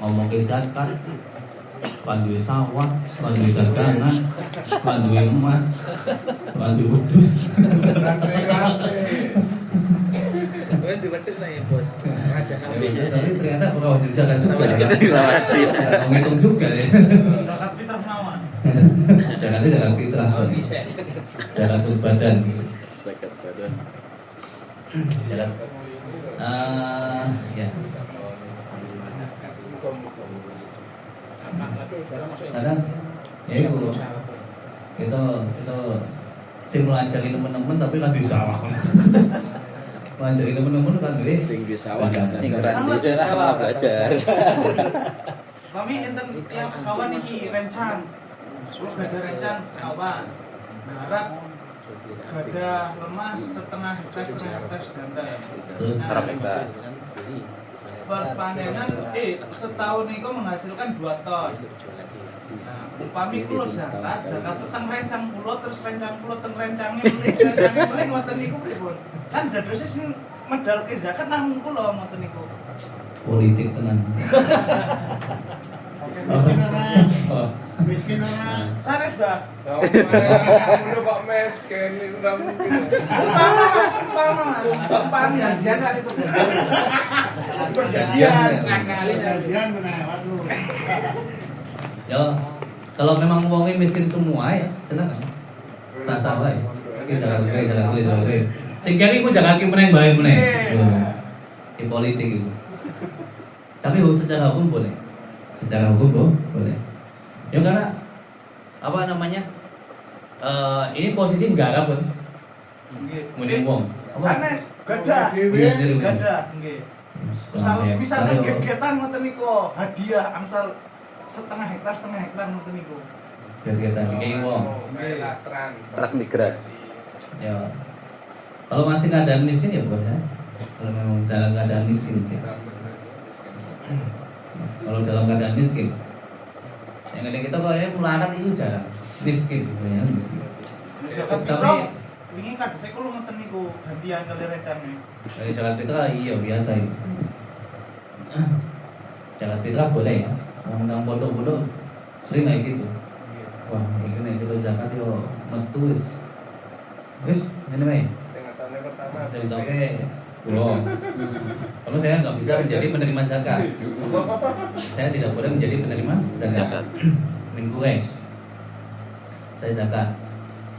ngomong ke zakat, panduwe sawah, panduwe dagangan, panduwe emas, panduwe wedhus. Di wedhus lah ya bos. Aja kambing. Tapi ternyata bukan wajib zakat juga. Wajib. Menghitung juga ya. Zakat fitrah nawan. Zakatnya zakat fitrah. Bisa. Zakatul badan. Zakat badan. Zakat. Ya. Kadang ya itu sing melajari teman-teman tapi lagi salah. Melajari teman-teman kan Sing di sawah, sing keren di sana malah belajar. Kami enten yang sekawan iki rencang. Lu gak ada rencang sekawan. Garap gada lemah setengah hektar sedangkan. terus Harap hektar. Perpanenan setahun itu menghasilkan 2 ton. Nah, upami kulo zakat teng rencang kulo terus rencang kulo teng rencangnya mulai ngoten niku pripun? Kan dadose sing medal ke zakat namung kulo ngoten niku. politik tenan. Miskin orang. Laris, Bah. Udah kok miskin itu nggak mungkin. Umpama. Janjian lah itu. Perjanjian. Janjian menewat lu. Ya, kalau memang wongnya miskin semua ya, silakan. Sah-sah wae. Iki jalan gue. Sing kene iku jangan ki meneng bae meneh. Di politik itu. Tapi secara hukum boleh. Secara hukum boleh. Ya karena apa namanya? Ini posisi nggarap kan. Mending wong. Sanes gada. Gada nggih. Misalkan kegiatan ngoten niku hadiah angsal setengah hektar ngoten niku. Kegiatan iki wong. Transmigrasi. Ya. Kalau masih keadaan miskin ya boleh. Kalau memang dalam keadaan miskin sih. Kalau dalam keadaan miskin, yang ada kita kayaknya melarat itu jarang miskin, ya miskin. Zakat fitrah wingi kadese kulo ngoten niku gantian kali rencane. Dari zakat fitrah iya biasa itu. Zakat fitrah boleh ya. Undang pondok-pondok sering kayak gitu. Wah, ini nek kita zakat yo metu wis ngene wae. Saya tahu belum. Kalau saya nggak bisa menjadi penerima zakat, saya tidak boleh menjadi penerima zakat. Min Quraisy. Saya zakat.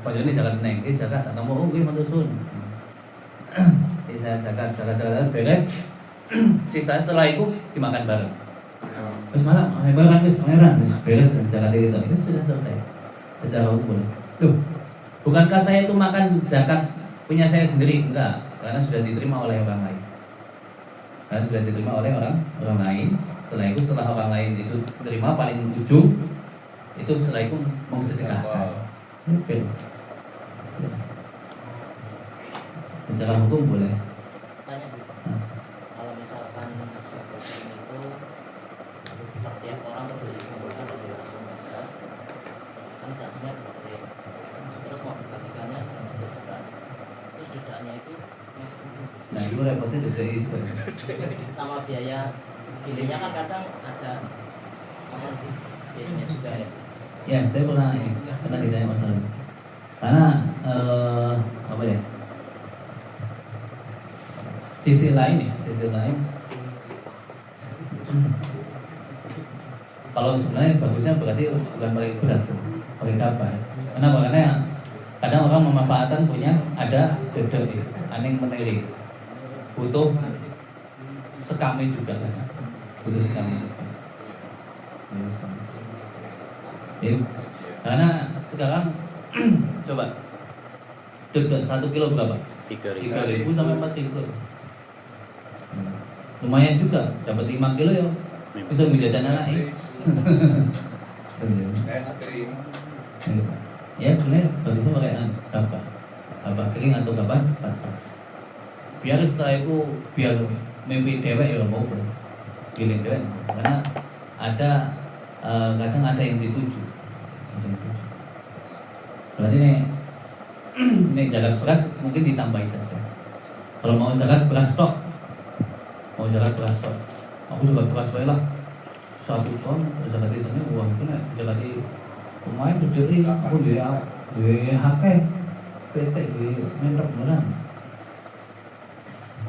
Pak Joni zakat neng, zakat tak mau gue matusun. Saya zakat beres. Sisa setelah itu dimakan bareng. Terus malam, heran beres zakat itu sudah selesai. Secara hukum. Tuh, bukankah saya itu makan zakat punya saya sendiri? Enggak, karena sudah diterima oleh orang lain. Karena sudah diterima oleh orang lain. Setelah orang lain itu menerima paling ujung itu setelah itu mengsedekahkan. Secara hukum boleh. Tanya Bu, kalau misalkan seperti itu setiap orang dikumpulkan dari satu modal, kan zatnya berarti terus mau berbatikannya bentuk beras, terus dedaknya itu Nah itu repotnya dari itu. sama biaya gilingnya kan kadang ada biayanya juga ya. Ya, saya pernah ditanya masalah itu. Karena apa ya? Sisi lain kalau sebenarnya bagusnya berarti bukan pakai beras, pakai kabar. Kenapa? Karena kadang orang memanfaatkan punya ada dedek itu, aneh meneli, butuh sekami juga kan, butuh sekami juga. Ya, karena sekarang coba dedek 1 kilo berapa? 3.000 sampai 4.000. Lumayan juga, dapat 5 kilo ya. Bisa menjajan anaknya. Es krim. Ya sebenarnya bagusnya pakai apa kering atau apa basah. Biar setelah itu biar mimpi dewek ya mau pilih dewek karena ada kadang ada yang dituju. Berarti nih zakat beras mungkin ditambahi saja. Kalau mau zakat beras tok, aku zakat beras bae lah. 1 ton zakat isanya uang itu nek zakat pemain berdiri aku dia HP PT mentok beneran.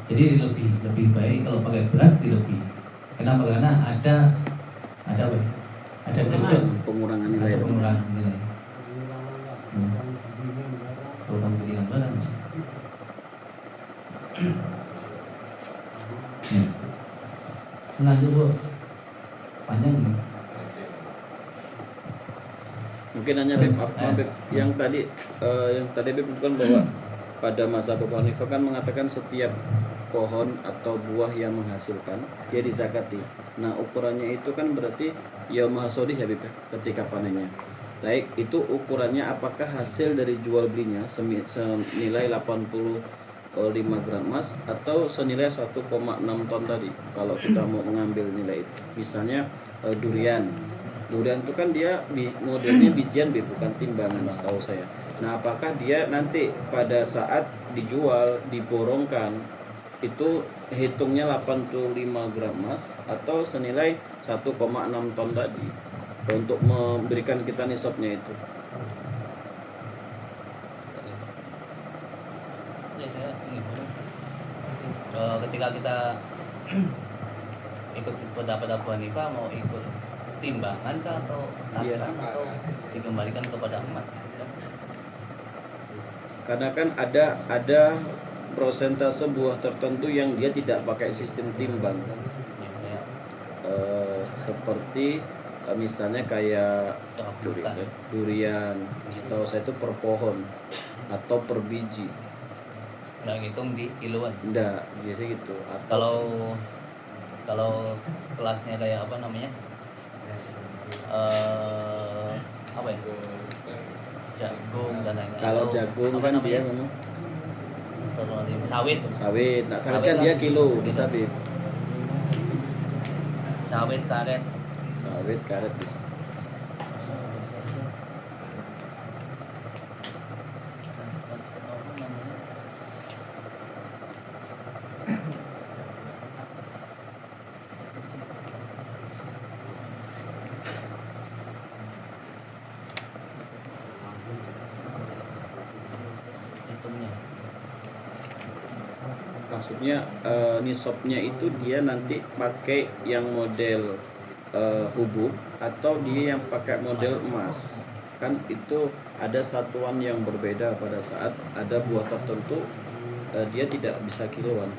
Jadi lebih baik kalau pakai beras lebih. Kenapa? Karena ada apa ya? Ada pengurangan nilai. Pengurangan nilai. Program pendidikan barang. Lanjut Bu. Panjang nih. Mungkin hanya Beb, maaf Beb. Yang tadi Beb bukan bahwa pada masa Abu Hanifah kan mengatakan setiap pohon atau buah yang menghasilkan dia dizakati. Nah ukurannya itu kan berarti yaum hasodih ya Beb, ketika panennya. Baik, itu ukurannya apakah hasil dari jual belinya senilai 85 gram emas atau senilai 1,6 ton tadi. Kalau kita mau mengambil nilai itu, misalnya durian itu kan dia modelnya bijian bukan timbangan setahu saya. Nah apakah dia nanti pada saat dijual diborongkan itu hitungnya 85 gram emas atau senilai 1,6 ton tadi untuk memberikan kita nisabnya itu? Ketika kita ikut pendapat Abu Hanifah mau ikut timbangan kah atau Iya. atau dikembalikan kepada emas? Karena kan ada prosentase buah tertentu yang dia tidak pakai sistem timbang. Seperti misalnya kayak durian, setahu saya itu per pohon atau per biji. Nggak ngitung di kiloan. Enggak, biasanya gitu. Atau Kalau kelasnya kayak apa namanya? Apa ya? Jagung dan lain-lain. kalau jagung Apa kan namanya? dia memang Sawit. sawit. Nah, sawit kan dia kilo bisa Bib. Sawit karet. Sawit karet bisa. Hitungnya. Maksudnya nisabnya itu dia nanti pakai yang model hubub atau dia yang pakai model emas. Kan itu ada satuan yang berbeda pada saat ada buah tertentu dia tidak bisa kiloan.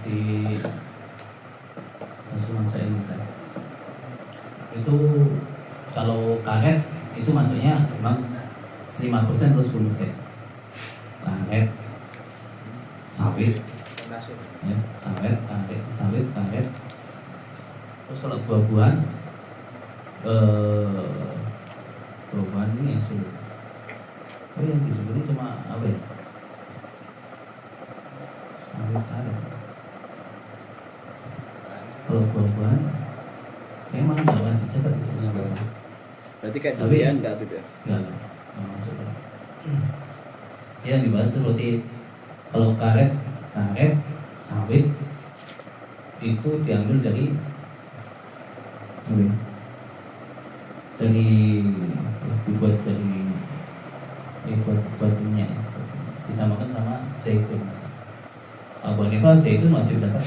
Di masa ini itu kalau karet itu masuknya memang 5% atau 10%. Karet, sawit, ya, sawit, karet. Terus kalau buah-buahan, buah-buahan ini yang sulit. Oh yang disebutnya cuma apa ya? Sawit, karet. Kalau buah-buahan kayak mana nggak wajib zakat gitu. Nggak wajib. Berarti kayak Tapi- durian nggak tuh ya? Nggak masuk. Yang dibahas seperti kalau karet, sawit itu diambil dari apa ya? Dari dibuat dari buat minyak, disamakan sama zaitun. Abu Hanifah zaitun wajib zakat.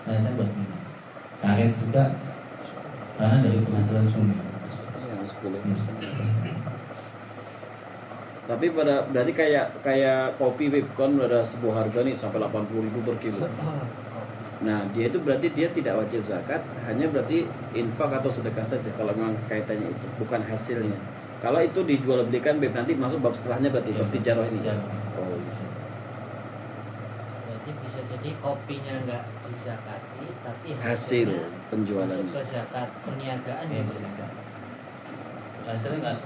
Nah, saya buat minyak. Karet juga karena dari penghasilan sumber. Yang 10%. Tapi berarti kayak kopi Beb, kan ada sebuah harga nih sampai 80.000 per kilo. Nah, dia itu berarti dia tidak wajib zakat, hanya berarti infak atau sedekah saja kalau memang kaitannya itu, bukan hasilnya. Kalau itu dijual belikan Beb, nanti masuk bab setelahnya berarti bab tijarah ini. Oh, iya. Berarti bisa jadi kopinya nggak dizakati, tapi Hasil hasilnya penjualannya. masuk ke zakat perniagaan ya. Hasilnya nggak.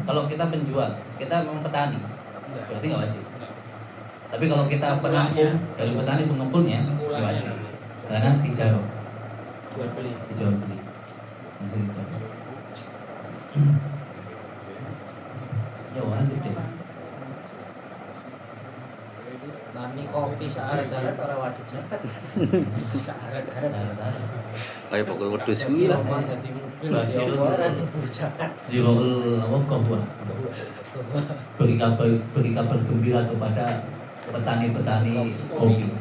Kalau kita penjual, kita memang petani, berarti nggak wajib. Tapi kalau kita penampung dari petani pengumpulnya, ya wajib. Karena tijarah, Jual beli. dijual beli, masih tijarah. Ya wajib deh. Nami kopi searat-arat orang wajib zakat. Searat-arat. Kayak pokok wedhus kuwi lah. Lama jadi mobil. Ya orang ibu zakat. Zirul apa kahwa. Beri kabar gembira kepada petani-petani kopi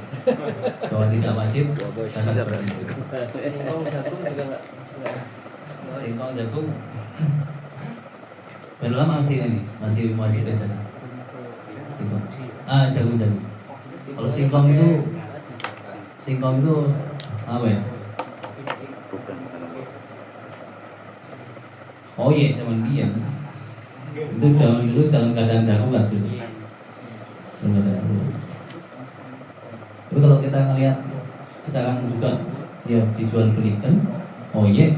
bahwa tidak wajib zakat. Singkong jagung juga nggak. Singkong jagung belum masih wajib zakat. Singkong. Jagung. Kalau singkong itu apa ya? Bukan. Oh iya, zaman dia. Itu zaman dulu dalam keadaan darurat dulu. Tapi kalau kita ngelihat sekarang juga ya dijual belikan, oh iya,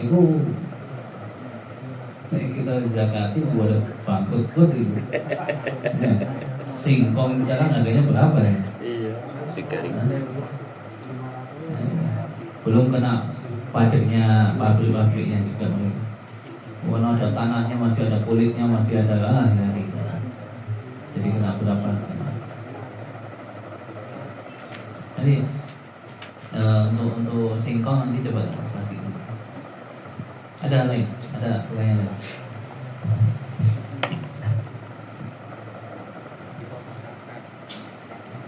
itu kita zakati buat bangkrut itu. Ya. Singkong sekarang harganya berapa ya? Iya. 3.000. Belum kena pajaknya pabrik-pabriknya juga. Warna ada tanahnya, masih ada kulitnya, masih ada jadi kena berapa? Jadi untuk singkong nanti coba kasih. Ada lain, ada pertanyaan lain.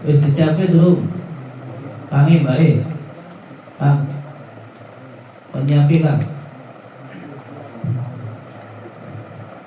Wis disiapin dulu. Kami baik. Penyiapin lah.